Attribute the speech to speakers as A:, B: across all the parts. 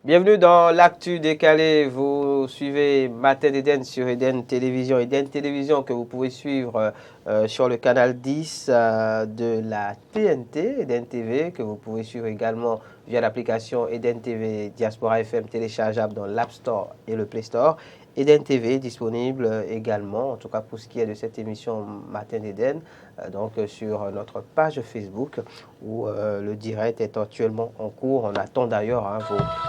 A: Bienvenue dans l'actu décalé. Vous suivez Matin d'Eden sur Eden Télévision. Eden Télévision que vous pouvez suivre sur le canal 10 de la TNT, Eden TV, que vous pouvez suivre également via l'application Eden TV Diaspora FM téléchargeable dans l'App Store et le Play Store. Eden TV disponible également, en tout cas pour ce qui est de cette émission Matin d'Eden, donc sur notre page Facebook où le direct est actuellement en cours. On attend d'ailleurs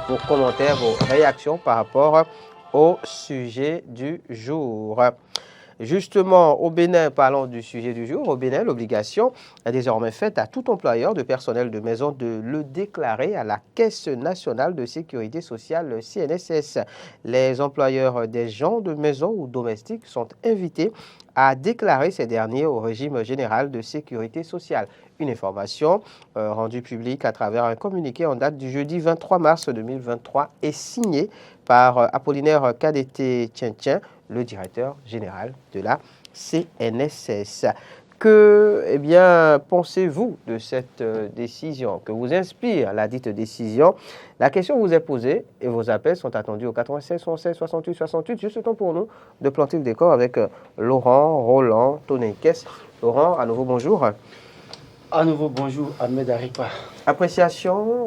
A: vos commentaires, vos réactions par rapport au sujet du jour. Justement, au Bénin, parlons du sujet du jour. Au Bénin, l'obligation est désormais faite à tout employeur de personnel de maison de le déclarer à la Caisse nationale de sécurité sociale CNSS. Les employeurs des gens de maison ou domestiques sont invités à déclarer ces derniers au régime général de sécurité sociale. Une information rendue publique à travers un communiqué en date du jeudi 23 mars 2023 et signée par Apollinaire Kadete Tchentchen, le directeur général de la CNSS. Que pensez-vous de cette décision? Que vous inspire la dite décision? La question vous est posée et vos appels sont attendus au 96 76 68 68. Juste le temps pour nous de planter le décor avec Laurent, Roland, Tony Kess. Laurent, à nouveau bonjour.
B: À nouveau bonjour, Ahmed Aripa.
A: Appréciation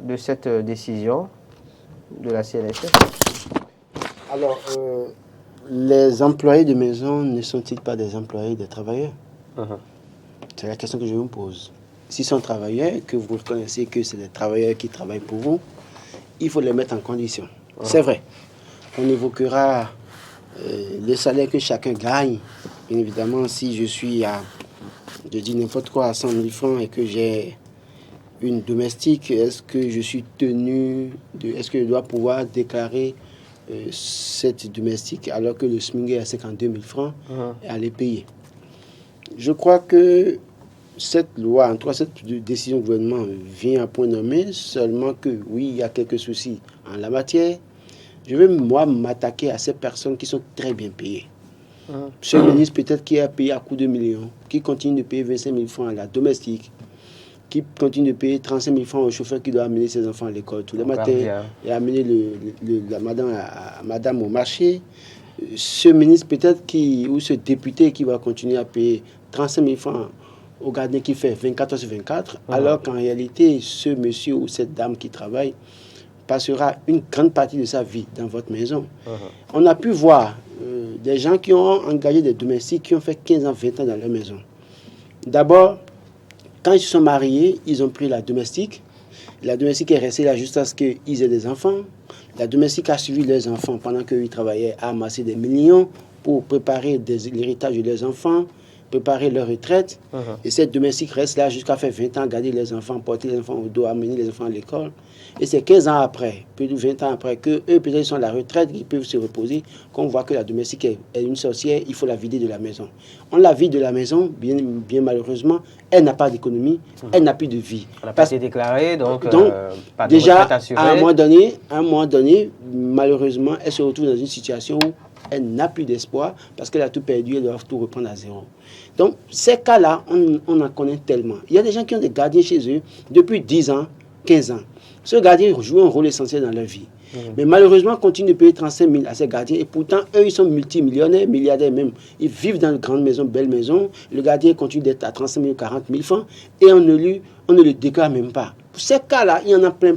A: de cette décision de la CNSS?
B: Alors, les employés de maison ne sont-ils pas des employés des travailleurs? C'est la question que je me pose. S'ils sont travailleurs, que vous reconnaissez que c'est des travailleurs qui travaillent pour vous, il faut les mettre en condition. C'est vrai. On évoquera le salaire que chacun gagne. Bien évidemment, si je dis n'importe quoi, à 100 000 francs et que j'ai une domestique, est-ce que je suis tenu est-ce que je dois pouvoir déclarer cette domestique alors que le SMIC est à 52 000 francs et à les payer? Je crois que cette loi, en tout cas cette décision du gouvernement vient à point nommé, seulement que oui, il y a quelques soucis en la matière. Je vais moi m'attaquer à ces personnes qui sont très bien payées. Ce ministre peut-être qui a payé à coups de millions, qui continue de payer 25 000 francs à la domestique, qui continue de payer 35 000 francs au chauffeur qui doit amener ses enfants à l'école tous les matins et amener la madame au marché. Ce ministre peut-être ou ce député qui va continuer à payer 35 000 francs au gardien qui fait 24 sur 24, alors qu'en réalité, ce monsieur ou cette dame qui travaille passera une grande partie de sa vie dans votre maison. On a pu voir des gens qui ont engagé des domestiques qui ont fait 15 ans, 20 ans dans leur maison. D'abord, quand ils se sont mariés, ils ont pris la domestique. La domestique est restée là jusqu'à ce qu'ils aient des enfants. La domestique a suivi leurs enfants pendant qu'ils travaillaient à amasser des millions pour préparer l'héritage de leurs enfants, préparer leur retraite. Et cette domestique reste là jusqu'à faire 20 ans, garder les enfants, porter les enfants au dos, amener les enfants à l'école. Et c'est 15 ans après, plus de 20 ans après, qu'eux, peut-être, sont à la retraite, ils peuvent se reposer. Qu'on voit que la domestique est une sorcière, il faut la vider de la maison. On la vide de la maison, bien malheureusement, elle n'a pas d'économie, elle n'a plus de vie.
A: Elle n'a pas été déclarée, donc pas de
B: déjà,
A: retraite assurée.
B: à un moment donné, malheureusement, elle se retrouve dans une situation où elle n'a plus d'espoir parce qu'elle a tout perdu, elle doit tout reprendre à zéro. Donc, ces cas-là, on en connaît tellement. Il y a des gens qui ont des gardiens chez eux depuis 10 ans, 15 ans. Ce gardien joue un rôle essentiel dans leur vie. Mais malheureusement, on continue de payer 35 000 à ces gardiens. Et pourtant, eux, ils sont multimillionnaires, milliardaires même. Ils vivent dans de grandes maisons, belles maisons. Le gardien continue d'être à 35 000, 40 000 francs. Et on ne le déclare même pas. Pour ces cas-là, il y en a plein.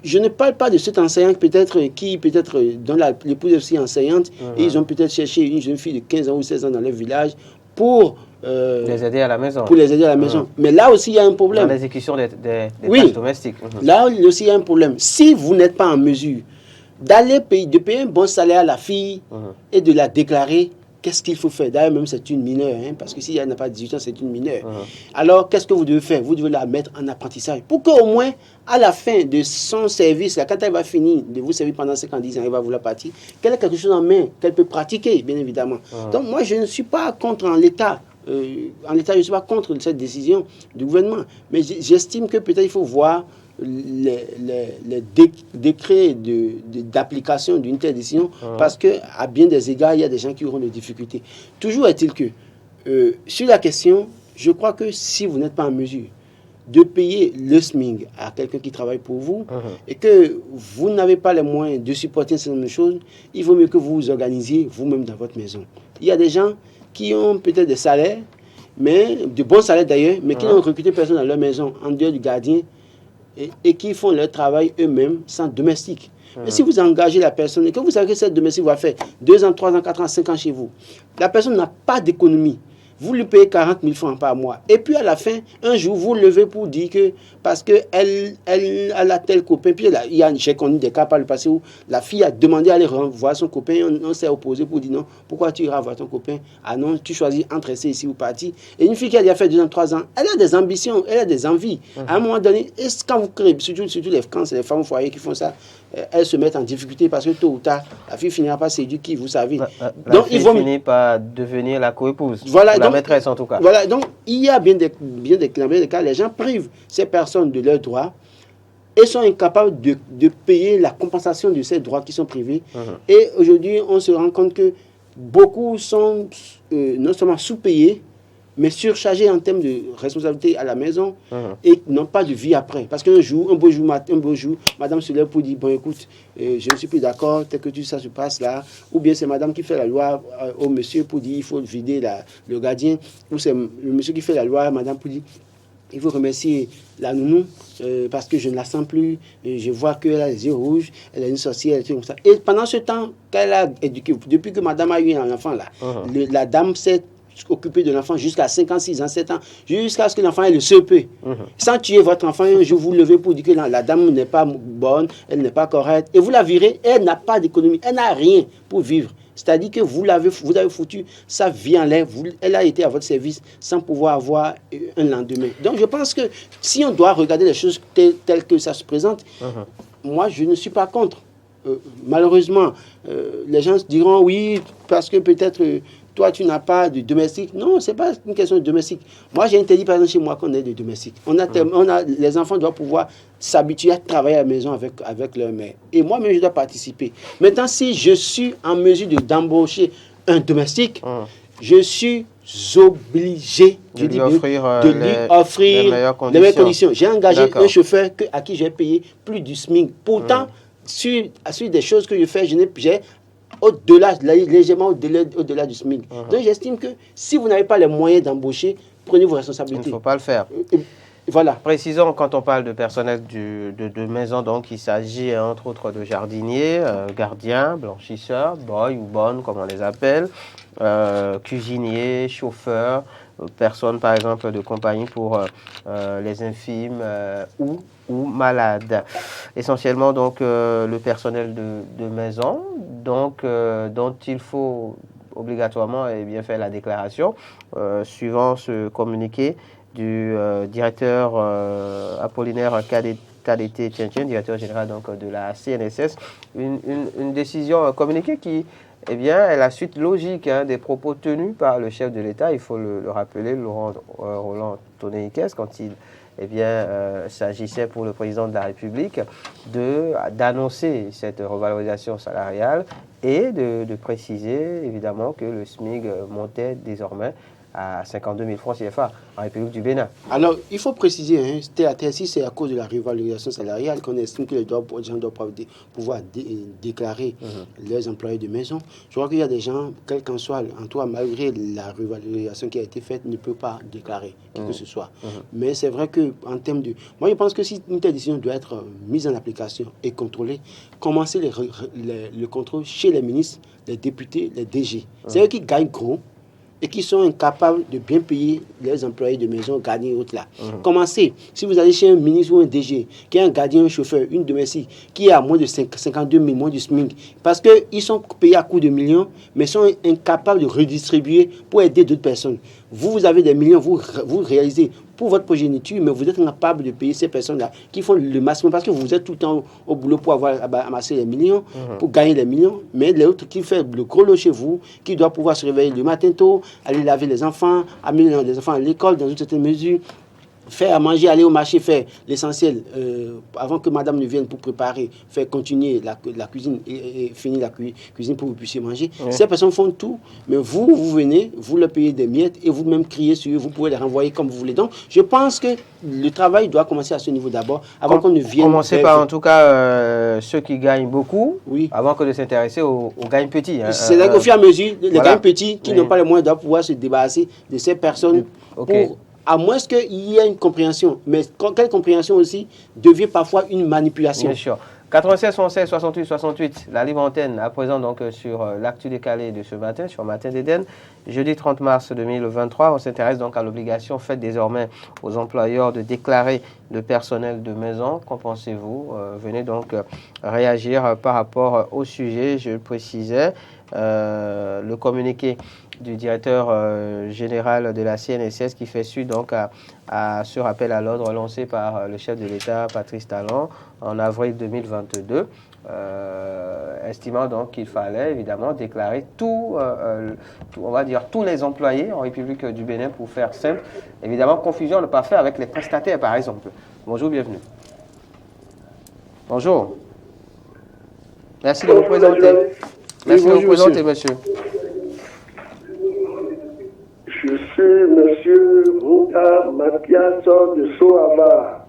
B: Je ne parle pas de cet enseignant dont l'épouse est aussi enseignante. Et ils ont peut-être cherché une jeune fille de 15 ans ou 16 ans dans leur village pour
A: les aider à la maison.
B: Pour les aider à la maison. Mais là aussi, il y a un problème.
A: Dans l'exécution des tâches domestiques.
B: Là aussi, il y a un problème. Si vous n'êtes pas en mesure de payer un bon salaire à la fille et de la déclarer, qu'est-ce qu'il faut faire? D'ailleurs, même c'est une mineure, parce que si elle n'a pas 18 ans, c'est une mineure. Alors, qu'est-ce que vous devez faire? Vous devez la mettre en apprentissage pour qu'au moins, à la fin de son service, quand elle va finir de vous servir pendant 5 ans, 10 ans, elle va vouloir partir, qu'elle ait quelque chose en main, qu'elle peut pratiquer, bien évidemment. Donc, moi, je ne suis pas contre l'État. Je ne suis pas contre cette décision du gouvernement, mais j'estime que peut-être il faut voir les décrets d'application d'une telle décision, parce qu'à bien des égards, il y a des gens qui auront des difficultés. Toujours est-il que, sur la question, je crois que si vous n'êtes pas en mesure de payer le SMIC à quelqu'un qui travaille pour vous et que vous n'avez pas les moyens de supporter ces choses, il vaut mieux que vous vous organisiez vous-même dans votre maison. Il y a des gens qui ont peut-être des salaires, mais de bons salaires d'ailleurs, mais qui n'ont recruté personne dans leur maison en dehors du gardien et qui font leur travail eux-mêmes sans domestique. Mais si vous engagez la personne et que vous savez que cette domestique va faire 2 ans, 3 ans, 4 ans, 5 ans chez vous, la personne n'a pas d'économie. Vous lui payez 40 000 francs par mois. Et puis à la fin, un jour, vous levez pour dire que parce qu'elle a tel copain. Puis j'ai connu des cas par le passé où la fille a demandé à aller voir son copain. On s'est opposé pour dire non, pourquoi tu iras voir ton copain? Ah non, tu choisis entre rester ici ou partir. Et une fille qui a déjà fait 2 ans, 3 ans, elle a des ambitions, elle a des envies. À un moment donné, quand vous créez, surtout quand c'est les femmes au foyer qui font ça, elles se mettent en difficulté parce que tôt ou tard, la fille finira par séduire qui, vous savez.
A: Donc, il finit par devenir la coépouse.
B: Voilà,
A: la maîtresse en tout cas.
B: Voilà, donc il y a bien des cas, les gens privent ces personnes de leurs droits et sont incapables de payer la compensation de ces droits qui sont privés. Et aujourd'hui, on se rend compte que beaucoup sont non seulement sous-payés, mais surchargés en termes de responsabilité à la maison et n'ont pas de vie après. Parce qu'un jour, un beau jour, madame se lève pour dire, bon écoute, je ne suis plus d'accord, tel que ça se passe là. Ou bien c'est madame qui fait la loi au monsieur pour dire, il faut vider le gardien. Ou c'est le monsieur qui fait la loi à madame pour dire, il faut remercier la nounou parce que je ne la sens plus. Je vois qu'elle a les yeux rouges, elle est une sorcière, comme ça. Et pendant ce temps qu'elle a éduqué, depuis que madame a eu un enfant là, la dame s'est occupée de l'enfant jusqu'à 5 ans, 6 ans, 7 ans, jusqu'à ce que l'enfant ait le CP. Sans tuer votre enfant, un jour vous levez pour dire que la dame n'est pas bonne, elle n'est pas correcte, et vous la virez, elle n'a pas d'économie, elle n'a rien pour vivre. C'est-à-dire que vous avez foutu sa vie en l'air, elle a été à votre service sans pouvoir avoir un lendemain. Donc je pense que si on doit regarder les choses telles que ça se présente, moi je ne suis pas contre. Malheureusement, les gens diront oui, parce que peut-être toi tu n'as pas de domestique. Non, ce n'est pas une question de domestique. Moi j'ai interdit par exemple chez moi qu'on ait de domestique. Les enfants doivent pouvoir s'habituer à travailler à la maison avec leur mère. Et moi-même je dois participer. Maintenant, si je suis en mesure d'embaucher un domestique, je suis obligé
A: de lui offrir
B: les meilleures conditions. J'ai engagé un chauffeur à qui j'ai payé plus du SMIC. Pourtant, sur des choses que je fais, j'ai légèrement au-delà du SMIC. Donc j'estime que si vous n'avez pas les moyens d'embaucher, prenez vos responsabilités.
A: Il ne faut pas le faire.
B: Voilà.
A: Précisons, quand on parle de personnel de maison, donc il s'agit entre autres de jardiniers, gardiens, blanchisseurs, boy ou bonne comme on les appelle, cuisiniers, chauffeurs, personnes par exemple de compagnie pour les infirmes ou malades. Essentiellement donc le personnel de maison, donc dont il faut obligatoirement faire la déclaration suivant ce communiqué du directeur Apollinaire KDT Tchétchène, directeur général donc, de la CNSS, une décision communiquée qui est la suite logique des propos tenus par le chef de l'État, il faut le rappeler, Roland Tonnerre, quand il s'agissait pour le président de la République d'annoncer cette revalorisation salariale et de préciser évidemment que le SMIC montait désormais à 52 000 francs CFA en République du Bénin.
B: Alors, il faut préciser, si c'est à cause de la revalorisation salariale qu'on estime que les gens doivent pouvoir déclarer leurs employés de maison. Je crois qu'il y a des gens, quel qu'en soit, en tout cas, malgré la revalorisation qui a été faite, ne peuvent pas déclarer qui que ce soit. Mais c'est vrai qu'en termes de... Moi, je pense que si une telle décision doit être mise en application et contrôlée, commencer le contrôle chez les ministres, les députés, les DG. C'est eux qui gagnent gros et qui sont incapables de bien payer les employés de maison, gardiens et autres là. Commencez, si vous allez chez un ministre ou un DG, qui est un gardien, un chauffeur, une domestique, qui est à moins de 52 000, moins du SMIC, parce qu'ils sont payés à coups de millions, mais sont incapables de redistribuer pour aider d'autres personnes. Vous avez des millions, vous réalisez pour votre progéniture, mais vous êtes incapable de payer ces personnes-là qui font le maximum parce que vous êtes tout le temps au boulot pour avoir amassé les millions, pour gagner les millions, mais les autres qui font le gros lot chez vous, qui doivent pouvoir se réveiller le matin tôt, aller laver les enfants, amener les enfants à l'école dans une certaine mesure, faire à manger, aller au marché, faire l'essentiel, avant que madame ne vienne pour préparer, faire continuer la cuisine et finir la cuisine pour que vous puissiez manger. Oui. Ces personnes font tout, mais vous venez, vous leur payez des miettes et vous-même criez sur eux, vous pouvez les renvoyer comme vous voulez. Donc, je pense que le travail doit commencer à ce niveau d'abord, avant qu'on ne vienne...
A: Commencer par, en tout cas, ceux qui gagnent beaucoup,
B: oui,
A: avant que de s'intéresser aux gains petits. Hein,
B: c'est-à-dire qu'au fur et à mesure, les gains petits qui n'ont pas les moyens doivent pouvoir se débarrasser de ces personnes pour... À moins qu'il y ait une compréhension. Mais quelle compréhension aussi devient parfois une manipulation.
A: Bien sûr. 96 76 68 68, la libre antenne, à présent donc sur l'actu décalé de ce matin, sur Matin d'Éden. Jeudi 30 mars 2023, on s'intéresse donc à l'obligation faite désormais aux employeurs de déclarer le personnel de maison. Qu'en pensez-vous? Venez donc réagir par rapport au sujet, je le précisais. Le communiqué du directeur général de la CNSS qui fait suite donc à ce rappel à l'ordre lancé par le chef de l'État, Patrice Talon, en avril 2022, estimant donc qu'il fallait évidemment déclarer on va dire tous les employés en République du Bénin pour faire simple. Évidemment, confusion ne pas faire avec les prestataires par exemple. Bonjour, bienvenue. Bonjour. Merci de vous présenter. Merci de vous présenter, monsieur.
C: Je suis monsieur Runga Mathias de Soava.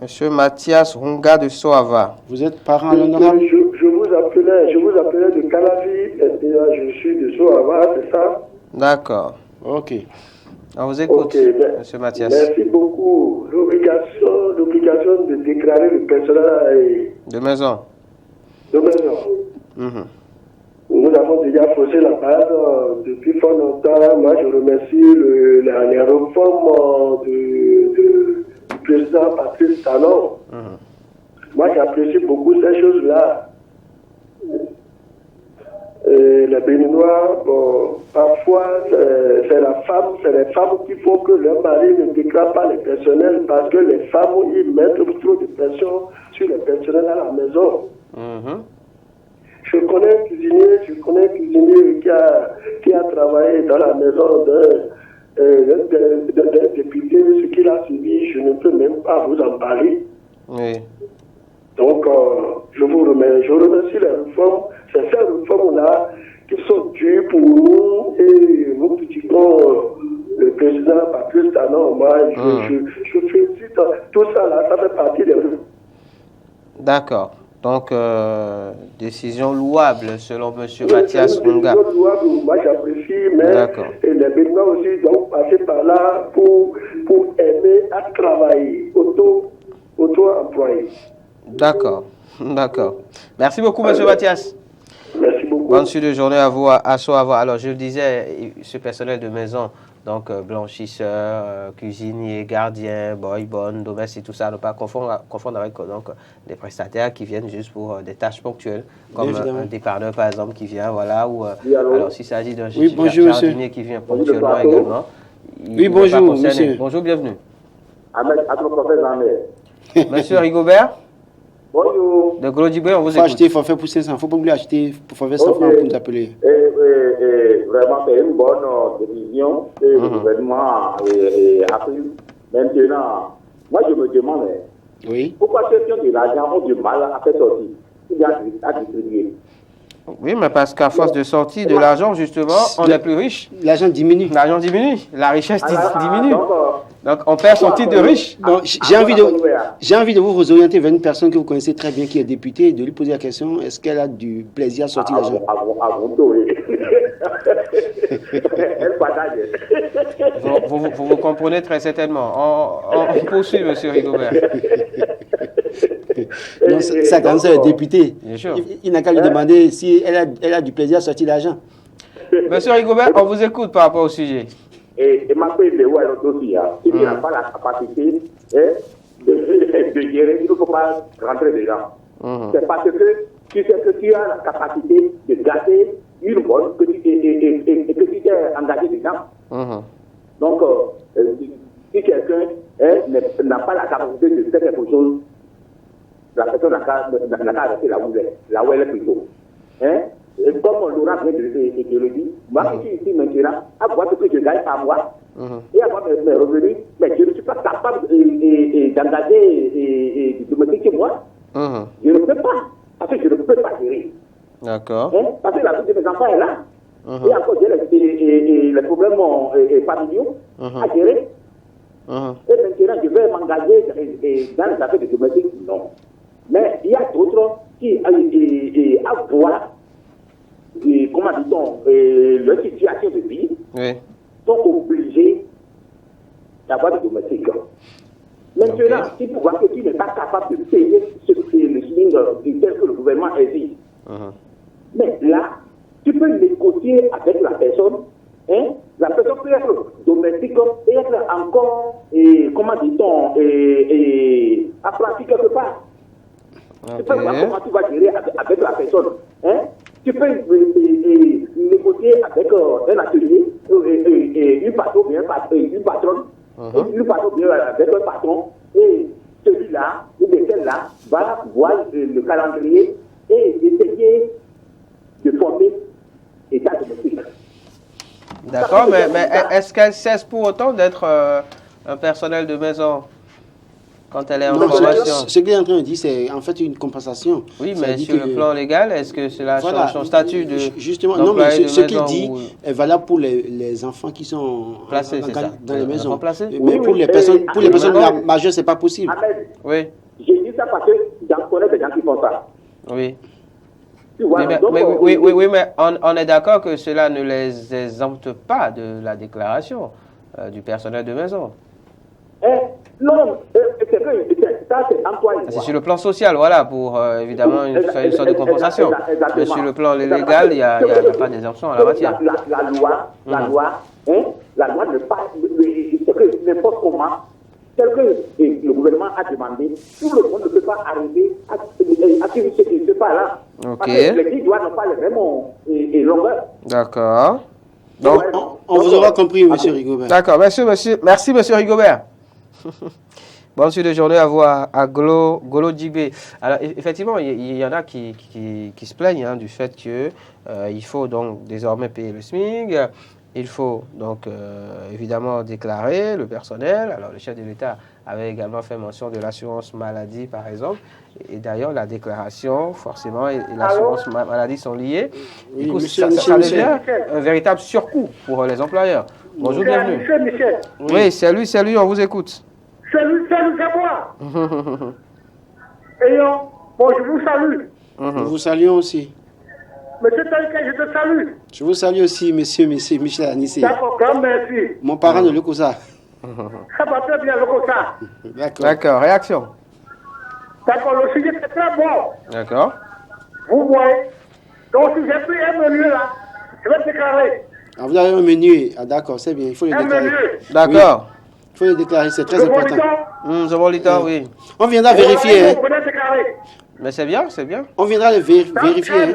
A: Monsieur Mathias Runga de Soava.
B: Vous êtes parent honorable?
C: Je vous appelais de Calavi, je suis de Soava, c'est ça?
A: D'accord.
B: Ok.
A: On vous écoute, monsieur Mathias.
C: Merci beaucoup. L'obligation de déclarer le personnel
A: de maison.
C: De maison.
A: Mm-hmm.
C: Nous avons déjà faussé la base depuis fort longtemps. Moi, je remercie les réformes du président Patrice Talon. Moi, j'apprécie beaucoup ces choses-là. Les Béninois, bon, parfois, c'est les femmes qui font que leur mari ne déclare pas les personnels parce que les femmes, ils mettent trop de pression sur les personnels à la maison. Je connais un cuisinier qui a travaillé dans la maison d'un député. Ce qu'il a subi, je ne peux même pas vous en parler.
A: Oui.
C: Donc, je remercie les réformes. C'est ces réformes-là qui sont dues pour nous et nous critiquons le président Patrice Talon. Moi, je félicite tout ça là, ça fait partie des réformes.
A: D'accord. Donc, décision louable selon M. Mathias Runga.
C: Décision louable, moi j'apprécie, mais les Béninois aussi doivent passer par là pour aimer à travailler, auto-employé.
A: D'accord, d'accord. Merci beaucoup, M. Mathias.
C: Merci beaucoup.
A: Bonne suite de journée à vous à Soava. Alors, je le disais, ce personnel de maison, donc blanchisseurs, cuisiniers, gardiens, boy-bonne, domestiques, tout ça, ne pas confondre avec donc, des prestataires qui viennent juste pour des tâches ponctuelles, comme un dépanneur par exemple qui vient, voilà, ou alors s'il s'agit d'un jardinier qui vient ponctuellement également.
B: Oui, bonjour, monsieur.
A: Bonjour, bienvenue.
C: Monsieur
A: Rigobert.
C: Bonjour.
A: De Glodibé, on vous écoute.
B: Il faut acheter forfait pour 500. Il ne faut pas oublier acheter forfait 100 francs pour nous appeler.
C: Vraiment, c'est une bonne décision que le gouvernement a prise. Maintenant, moi je me demande, pourquoi ceux qui ont de l'argent ont du mal à faire sortir, à distribuer?
A: Oui, mais parce qu'à force de sortir de l'argent, justement, on est plus riche.
B: L'argent diminue.
A: L'argent diminue. La richesse diminue. Donc, on perd son titre de riche.
B: J'ai envie de vous orienter vers une personne que vous connaissez très bien, qui est députée, et de lui poser la question, est-ce qu'elle a du plaisir à sortir l'argent?
A: Vous comprenez très certainement. On poursuit, M. Rigobert.
B: Non, sa grande sœur est députée.
A: Bien sûr.
B: Il n'a qu'à lui demander si elle a du plaisir à sortir l'argent.
A: Monsieur Rigobert, on vous écoute par rapport au sujet.
C: Et ma paix de où elle aussi, il n'a pas la capacité de gérer, il ne faut pas rentrer dedans. C'est parce que tu sais que tu as la capacité de garder une bonne et que tu t'es engagé dedans. Donc, si quelqu'un n'a pas la capacité de faire quelque chose, la personne n'a qu'à rester là où elle est plutôt. Et comme Laurent vient de le dire, moi je suis ici maintenant, à voir ce que je gagne par mois, et à voir mes revenus, mais je ne suis suis pas capable d'engager des domestiques chez moi. Je ne peux pas. Parce que je ne peux pas gérer.
A: D'accord.
C: Hein? Parce que la vie de mes enfants est là. Et encore, j'ai les problèmes familiaux à gérer. Et maintenant, je vais m'engager dans les affaires de domestiques. Non. Mais il y a d'autres qui, à voir, comment dit-on, leur situation de vie, sont obligés d'avoir des domestiques. Maintenant, si tu vois que tu n'es pas capable de payer le SMIC tel que le gouvernement exige, mais là, tu peux négocier avec la personne. Hein? La personne peut être domestique et être encore, comment dit-on, apprentie quelque part. Tu peux voir comment tu vas gérer avec la personne. Hein? Tu peux négocier avec un atelier, une patronne, une patronne, une patronne avec un patron, et celui-là ou bien celle-là va voir le calendrier et essayer de former état domestique.
A: D'accord, mais est-ce qu'elle cesse pour autant d'être un personnel de maison quand elle est en formation?
B: Ce qu'il est en train de dire, c'est en fait une compensation.
A: Oui, mais sur le plan légal, est-ce que cela change son statut de
B: justement, non, mais ce qu'il dit est valable pour les enfants qui sont
A: placés
B: dans les maisons.
A: Mais
B: pour les personnes majeures, c'est pas possible.
C: Ahmed,
A: oui.
C: J'ai dit ça parce que j'en connais des gens qui font ça.
A: Oui.
C: Vois,
A: oui, mais on est d'accord que cela ne les exempte pas de la déclaration du personnel de maison.
C: Non, ça c'est emploi.
A: C'est sur le plan social, voilà, pour évidemment une sorte de compensation. Mais sur le plan légal, il n'y a pas d'exemption en la matière.
C: La loi ne pas, c'est que n'importe comment, tel que le gouvernement a demandé, tout le monde ne peut pas arriver à suivre ce qui ne se passe là.
A: Ok.
C: Parce que les doigts n'ont pas les mêmes longueurs.
A: D'accord. Donc,
B: on vous aura compris, monsieur Rigobert.
A: D'accord, merci, monsieur Rigobert. Bonne suite de journée à vous à Golo Djibé. Alors, effectivement, il y en a qui se plaignent du fait qu'il faut donc désormais payer le SMIC. Il faut donc évidemment déclarer le personnel. Alors, le chef de l'État avait également fait mention de l'assurance maladie, par exemple. Et d'ailleurs, la déclaration, forcément, et l'assurance maladie sont liées.
B: Oui,
A: du coup,
B: monsieur,
A: ça devient un véritable surcoût pour les employeurs. Bonjour, bienvenue.
C: Michel.
A: Oui, salut, on vous écoute.
C: Salut, c'est moi. Et bon, je vous salue.
B: Nous vous saluons aussi.
C: Monsieur Taïka, je te salue.
B: Je vous salue aussi, monsieur Michel Anissé.
C: D'accord, grand merci.
B: Mon parent de Lokosa.
C: Ça va très bien, Lokosa.
A: D'accord, réaction.
C: D'accord, le sujet c'est très bon.
A: D'accord.
C: Vous voyez. Donc, si j'ai pris un menu là, je vais déclarer.
B: Ah, vous avez un menu. Ah, d'accord, c'est bien, il faut le déclarer.
C: Un menu.
A: D'accord.
B: Oui. Il faut le déclarer, c'est très important.
A: C'est bon, Lita, oui.
B: On viendra vérifier.
A: Mais c'est bien, c'est bien.
B: On viendra le vérifier.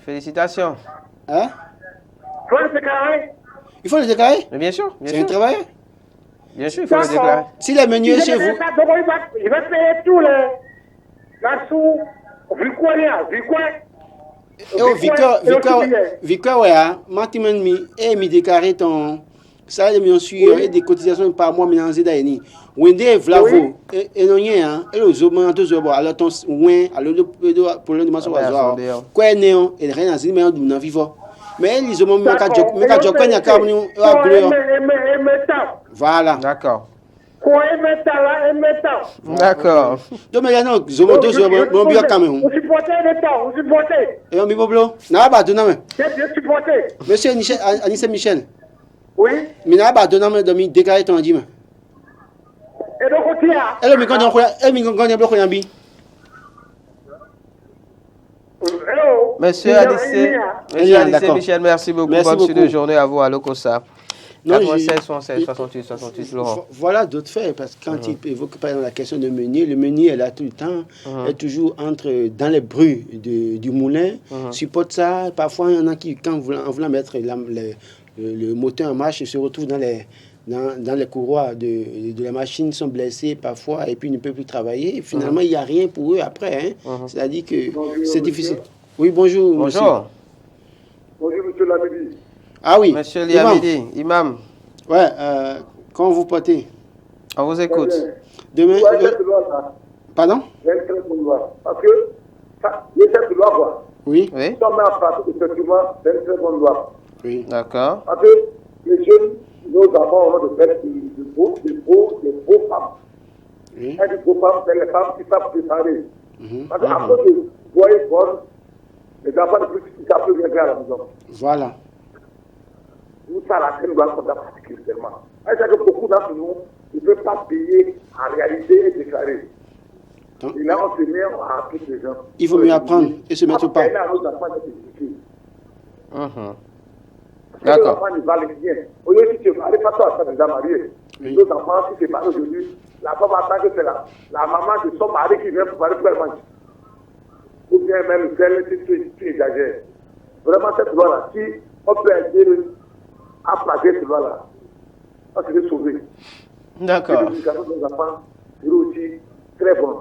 A: Félicitations.
B: Hein?
C: Faut le déclarer.
B: Il faut le déclarer?
A: Mais bien sûr.
B: C'est un travailleur?
A: Bien sûr, il faut le déclarer.
B: Si le menu est chez vous.
C: Je vais payer tous les. La sous. Vu quoi?
B: Victoire, ouais, Martin mi déclaré ton salaire bien sûr et des cotisations par mois mélangées d'ailleurs. Wende Vlavo et non rien et le zoman deux heures alors ton ouin alors le problème de ma soeur quoi néon et rien à dire mais on vivant mais les hommes me ka jok quand ya ka mu voilà
A: d'accord.
B: D'accord. Donc mais non zoman deux heures bon bien quand même.
C: Vous supportez le temps, vous supportez.
B: Et on mi boblo na ba dona me.
C: Je supporter.
B: Monsieur Anissé Michel.
C: Oui.
B: Mina ba dona me de mi déclarer ton dit.
C: Et donc,
B: elle me connaît bien.
A: Monsieur Adissé Michel, merci beaucoup. Bonne suite de journée à vous à Lokosa. 96, 76, 68, 68, Laurent.
B: Voilà d'autres faits, parce que quand il évoque par exemple la question de meunier, le meunier est là tout le temps, est toujours dans les bruits du moulin, supporte ça. Parfois, il y en a qui, en voulant mettre le moteur en marche, se retrouvent dans les courroies de la machine, sont blessés parfois et puis ne peuvent plus travailler. Et finalement, il n'y a rien pour eux après. C'est-à-dire que c'est difficile. Oui, bonjour.
A: Bonjour.
C: Bonjour, monsieur Lamidi.
B: Ah oui.
A: Monsieur Liamidi, imam.
B: Ouais, comment vous portez?
A: On vous écoute.
B: Demain, pardon?
C: C'est une très bonne loi. Parce que les chefs de loi, quoi.
B: Oui.
A: Oui.
C: Si on met en pratique, effectivement, c'est une très bonne loi.
B: Oui.
A: D'accord.
C: Parce que les jeunes, nos enfants ont de faire des beaux femmes.
B: Oui.
C: Et des beaux femmes, c'est les femmes qui savent préparer.
B: Mhm.
C: Parce qu'après que vous voyez bonne, les enfants ne savent plus rien faire à la maison.
B: Voilà.
C: Nous, ça, la scène doit être particulièrement. C'est que beaucoup d'entre nous ne peuvent pas payer en réalité et déclarer.
B: Donc,
C: Et là, on se met à appliquer les gens.
B: il vaut mieux apprendre et se mettre au pas.
C: Après, là, nos enfants, c'est difficile.
A: D'accord.
C: Les enfants, ils valent bien. Au lieu de se marier, pas toi, ça déjà marié.
B: Oui.
C: Les enfants, si c'est marié aujourd'hui, la femme attend que c'est la maman de son mari qui vient préparer pour elle manger. Ou bien même celle qui exagère. Vraiment, cette loi-là, si on peut aider à plaquer cette loi-là, on serait sauvé.
A: D'accord.
C: L'éducation de nos enfants serait aussi très bonne.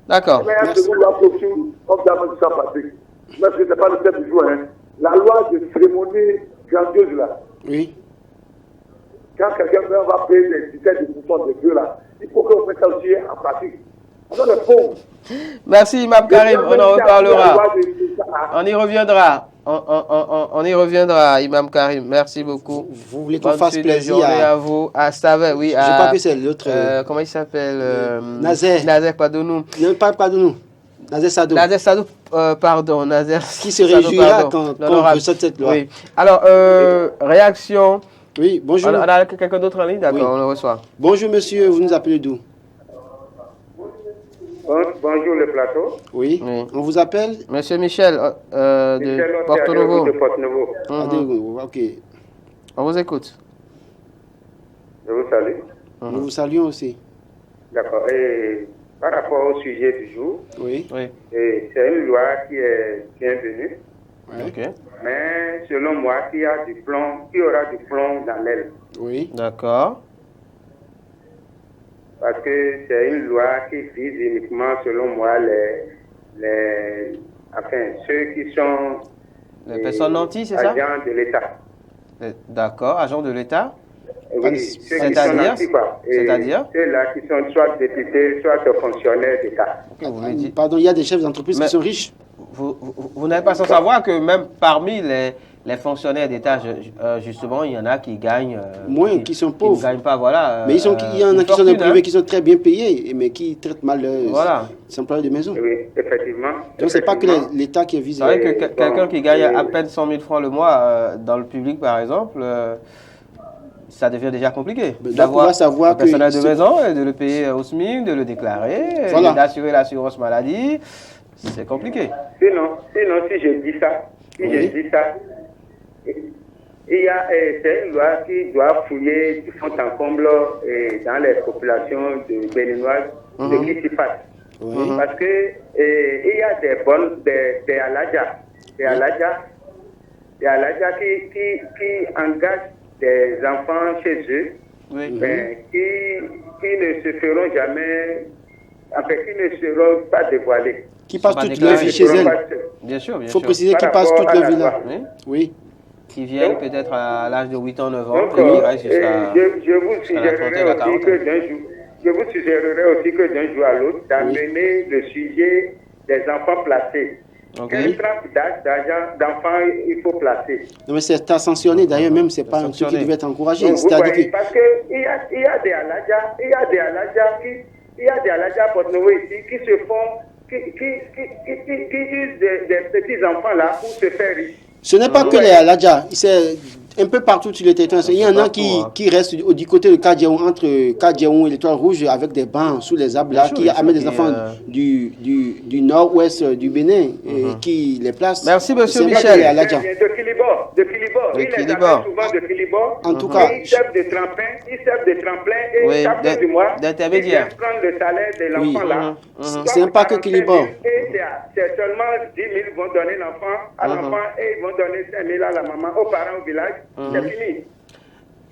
A: D'accord.
C: Mais il y a une seconde loi possible, comme dans le sang Patrick. Mais ce n'est pas le thème du jour. Hein. La loi de cérémonie grandiose là.
B: Oui.
C: Quand quelqu'un meurt, on va payer des dizaines de pourcents de deux là. Il faut qu'on mette ça aussi en pratique. On est pauvres.
A: Merci, Imam Karim. On en reparlera. On y reviendra. On y reviendra, Imam Karim. Merci beaucoup.
B: Vous voulez qu'on
A: Bonne
B: fasse
A: suite de
B: plaisir
A: journée
B: à...
A: à vous. À Stavet, oui.
B: Je crois que c'est l'autre...
A: comment il s'appelle
B: Nazer.
A: Nazer, pardonne-nous.
B: Non, pas de nous. Nazer Sado.
A: Nazer Sadou, pardon. Nazer
B: Qui se
A: Sadou,
B: réjouira
A: pardon.
B: quand on ressort cette loi.
A: Oui. Alors, réaction.
B: Oui, bonjour.
A: On a quelqu'un d'autre en ligne? D'accord,
B: Oui.
A: on le reçoit.
B: Bonjour monsieur, vous nous appelez d'où?
C: Bonjour le plateau.
B: Oui.
A: Oui.
B: On vous appelle?
A: Monsieur Michel, de Porto Novo.
C: de Porto Novo.
B: Ok.
A: On vous écoute.
C: Je vous salue.
B: Nous vous saluons aussi.
C: D'accord. Et par rapport au sujet du jour,
B: Oui.
A: Oui.
C: c'est une loi qui est bienvenue.
B: Ouais.
A: Ok.
C: Mais selon moi, qui aura du plomb dans l'aile.
B: Oui.
A: D'accord.
C: Parce que c'est une loi qui vise uniquement, selon moi, ceux qui sont
A: Les personnes nanties, c'est ça?
C: agents de l'État.
A: D'accord, agent de l'État.
C: Oui, ceux qui sont
A: C'est-à-dire
C: nantis, quoi. Et
A: C'est-à-dire
C: ceux-là qui sont soit députés, soit fonctionnaires d'État.
A: vous me dites.
B: Pardon, il y a des chefs d'entreprise
A: Mais-
B: qui sont riches.
A: Vous n'êtes pas sans savoir que même parmi les fonctionnaires d'État, justement, il y en a qui gagnent...
B: Moins, qui sont pauvres.
A: Qui ne gagnent pas, voilà.
B: Mais il y en a qui sont dans le
A: fortune,
B: privé
A: hein.
B: qui sont très bien payés, mais qui traitent mal leurs
A: Voilà.
B: employés de maison.
C: Oui, effectivement.
B: Donc c'est pas que l'État qui est visé.
A: C'est vrai que
C: Bon,
A: quelqu'un qui gagne à peine 100 000 francs le mois dans le public, par exemple, ça devient déjà compliqué.
B: Mais donc, on va savoir
A: le personnel
B: que
A: de maison, et de le payer au SMIC, de le déclarer,
B: Voilà.
A: d'assurer l'assurance maladie. C'est compliqué.
C: Sinon, si je dis ça, il y a c'est une loi qui doit fouiller du fond en comble dans les populations béninoises ce qui s'y passe.
B: Oui.
C: Parce que il y a des alajas qui engagent des enfants chez eux,
A: Oui.
C: qui ne se feront jamais, qui ne seront pas dévoilés.
B: Qui passent
A: pas
B: toute leur
A: déclarés.
B: vie chez elles.
A: Bien sûr, bien
B: Il faut
A: sûr.
B: préciser qu'ils
C: Par
B: passent
C: rapport
B: toute
C: à
B: leur
C: la
B: vie là.
C: loi.
A: Oui.
B: Oui.
A: Qui viennent peut-être à l'âge de 8 ans, 9 ans,
C: Donc,
A: et qui restent jusqu'à...
C: je vous
A: jusqu'à la trentaine, la
C: suggérerais aussi
A: quarantaine.
C: que d'un jour à l'autre, d'amener le sujet des enfants placés.
A: Ok.
C: Quelle tranche d'enfants il faut placer?
B: Non, mais c'est à sanctionner d'ailleurs, même c'est pas un truc qui
A: Sanctionner.
B: devait être encouragé.
C: Donc, vous
B: C'est-à-dire
C: voyez,
B: que
C: parce qu'il y a des alajas Porto Novo ici qui se font, qui usent des petits enfants là pour se faire riches.
B: ce n'est pas que les Aladja, c'est un peu partout sur le territoire. Il y en a qui restent du côté de Kadjeon, entre Kadjeon et l'Étoile Rouge, avec des bancs sous les arbres là,
A: Bien sûr,
B: qui
A: bien sûr,
B: amènent des
A: qui,
B: enfants du nord-ouest du Bénin, et qui les placent.
A: Merci, monsieur
B: C'est pas
A: Michel.
B: que les Aladja.
C: De Kilibor.
A: De
C: Ils les
A: Kilibor.
C: amènent souvent de Kilibor.
B: En tout cas,
C: Ils servent de tremplin et
A: Oui,
C: chaque fin du mois, ils
A: d'intermédiaire.
C: viennent prendre le salaire de l'enfant là.
B: Ce n'est pas que Kilibor.
C: Et c'est seulement 10 000 vont donner l'enfant à l'enfant et ils vont donner 5 000 à la maman, aux parents au village. C'est fini.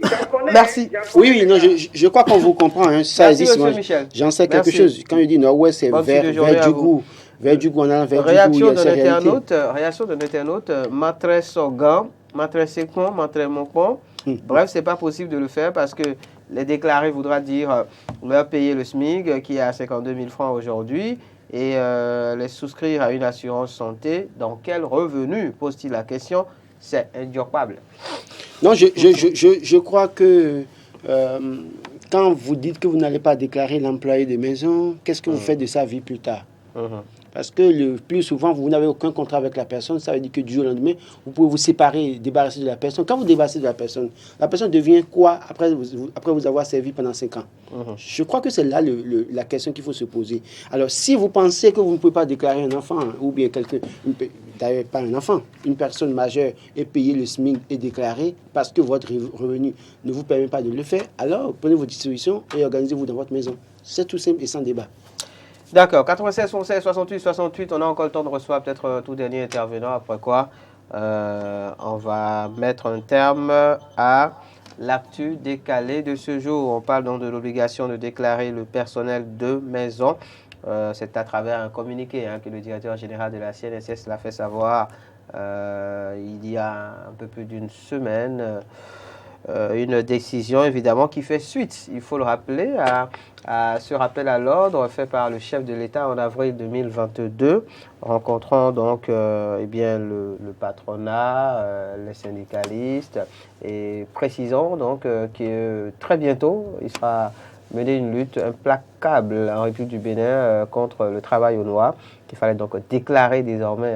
C: J'en connais,
A: Merci.
C: j'en connais
B: Oui, non, je crois qu'on vous comprend. Hein, ça
A: Merci,
B: existe.
A: monsieur
B: Moi,
A: Michel.
B: j'en sais quelque
A: Merci.
B: chose. Quand je dis nord-ouest, c'est
A: Bonne suite de journée
B: vers
A: à
B: du
A: vous.
B: goût. Vers du goût, on a vers du goût.
A: Réaction
B: Il y a
A: d'un
B: ces réalités.
A: internaute, Matre Sorgan, Matre Sekon, Matre Monkon. Bref, c'est pas possible de le faire parce que Les déclarer voudra dire leur payer le SMIC qui est à 52 000 francs aujourd'hui et les souscrire à une assurance santé. Dans quel revenu, pose-t-il la question? C'est indurpable.
B: Non, je crois que quand vous dites que vous n'allez pas déclarer l'employé de maison, qu'est-ce que vous faites de sa vie plus tard? Parce que le plus souvent, vous n'avez aucun contrat avec la personne. Ça veut dire que du jour au lendemain, vous pouvez vous séparer, débarrasser de la personne. Quand vous débarrassez de la personne devient quoi après vous avoir servi pendant 5 ans? Je crois que c'est là la question qu'il faut se poser. Alors, si vous pensez que vous ne pouvez pas déclarer un enfant, ou bien quelqu'un, d'ailleurs pas un enfant, une personne majeure et payer le SMIC et déclarer parce que votre revenu ne vous permet pas de le faire, alors prenez vos dispositions et organisez-vous dans votre maison. C'est tout simple et sans débat.
A: D'accord, 96, 16, 68, 68, on a encore le temps de recevoir peut-être tout dernier intervenant, après quoi on va mettre un terme à l'actu décalée de ce jour. On parle donc de l'obligation de déclarer le personnel de maison. C'est à travers un communiqué que le directeur général de la CNSS l'a fait savoir il y a un peu plus d'une semaine. Une décision évidemment qui fait suite, il faut le rappeler, à ce rappel à l'ordre fait par le chef de l'État en avril 2022, rencontrant donc le patronat, les syndicalistes, et précisant donc que très bientôt il sera mené une lutte implacable en République du Bénin contre le travail au noir, qu'il fallait donc déclarer désormais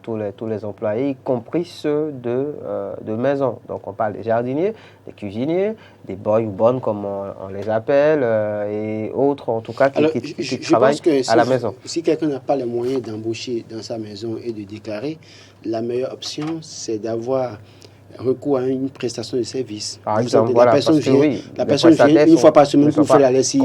A: tous les employés, y compris ceux de maison. Donc on parle des jardiniers, des cuisiniers, des boys ou bonnes comme on les appelle, et autres en tout cas qui travaillent à la maison.
B: Si quelqu'un n'a pas les moyens d'embaucher dans sa maison et de déclarer, la meilleure option c'est d'avoir recours à une prestation de service.
A: Par exemple, voilà,
B: la personne vient une fois par semaine pour faire la lessive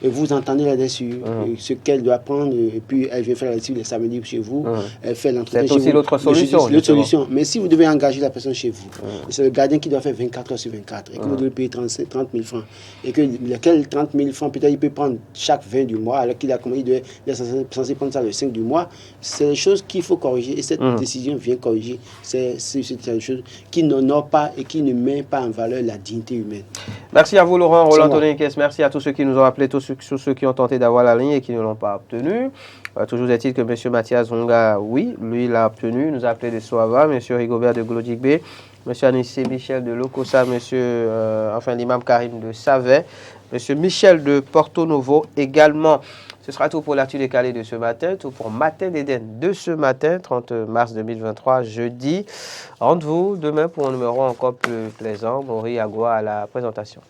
B: et vous entendez là-dessus ce qu'elle doit prendre et puis elle vient faire la lessive les samedis chez vous, elle fait l'entretien chez vous. C'est aussi
A: l'autre solution.
B: Mais si vous devez engager la personne chez vous, c'est le gardien qui doit faire 24 heures sur 24 et que vous devez payer 30 000 francs et que lequel 30 000 francs, peut-être il peut prendre chaque 20 du mois alors qu'il est censé prendre ça le 5 du mois, c'est des choses qu'il faut corriger et cette décision vient corriger ces choses qui n'honore pas et qui ne met pas en valeur la dignité humaine.
A: Merci à vous Laurent, Roland Toninquès, merci à tous ceux qui nous ont appelés, tous ceux qui ont tenté d'avoir la ligne et qui ne l'ont pas obtenu. Toujours est-il que M. Mathias Zonga, oui, lui l'a obtenu, il nous a appelé de Soava, M. Rigobert de Glodjigbe, M. Anissé Michel de Lokosa, l'imam Karim de Savet, M. Michel de Porto Novo également. Ce sera tout pour l'actu décalé de ce matin, tout pour Matin d'Éden de ce matin, 30 mars 2023, jeudi. Rendez-vous demain pour un numéro encore plus plaisant. Maurice Agua à la présentation.